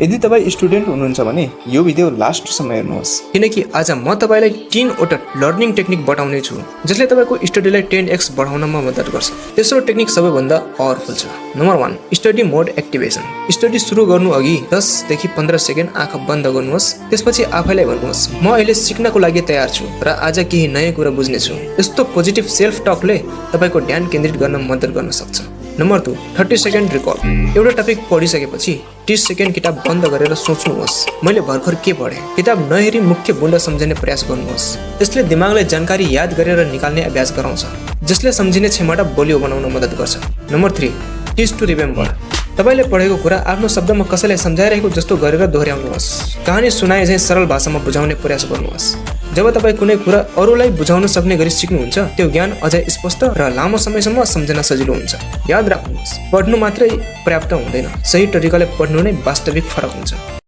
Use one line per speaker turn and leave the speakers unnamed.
यदि तपाईँ स्टुडेन्ट हुनुहुन्छ भने यो भिडियो लास्टसम्म हेर्नुहोस्,
किनकि आज म तपाईँलाई 3वटा लर्निङ टेक्निक बताउने छु जसले तपाईँको स्टडीलाई 10x बढाउनमा मद्दत गर्छ। तेस्रो टेक्निक सबैभन्दा पावरफुल छ। नम्बर 1, स्टडी मोड एक्टिभेसन। स्टडी सुरु गर्नु अघि 10 देखि 15 सेकेन्ड आँखा बन्द गर्नुहोस्। त्यसपछि आफैलाई भन्नुहोस्, म अहिले सिक्नको लागि तयार छु र आज केही नयाँ कुरा बुझ्ने छु। यस्तो पोजिटिभ सेल्फ टकले तपाईँको ध्यान केन्द्रित गर्न मद्दत गर्न सक्छ। नम्बर 2, 30 सेकेन्ड रिकल। एउटा टपिक पढिसकेपछि 30 सेकेन्ड किताब बन्द गरेर सोच्नुहोस्, मैले भर्खर के पढेँ। किताब नहेरी मुख्य बुँदा सम्झने प्रयास गर्नुहोस्। यसले दिमागलाई जानकारी याद गरेर निकाल्ने अभ्यास गराउँछ, जसले सम्झिने क्षमता बलियो बनाउन मद्दत गर्छ। Number 3, teach to remember. तपाईँले पढेको कुरा आफ्नो शब्दमा कसैलाई सम्झाइरहेको जस्तो गरेर दोहोऱ्याउनुहोस्। कहानी सुनाए झैँ सरल भाषामा बुझाउने प्रयास गर्नुहोस्। जब तपाईँ कुनै कुरा अरूलाई बुझाउन सक्ने गरी सिक्नुहुन्छ, त्यो ज्ञान अझै स्पष्ट र लामो समयसम्म सम्झन सजिलो हुन्छ। याद राख्नुहोस्, पढ्नु मात्रै पर्याप्त हुँदैन, सही तरिकाले पढ्नु नै वास्तविक फरक हुन्छ।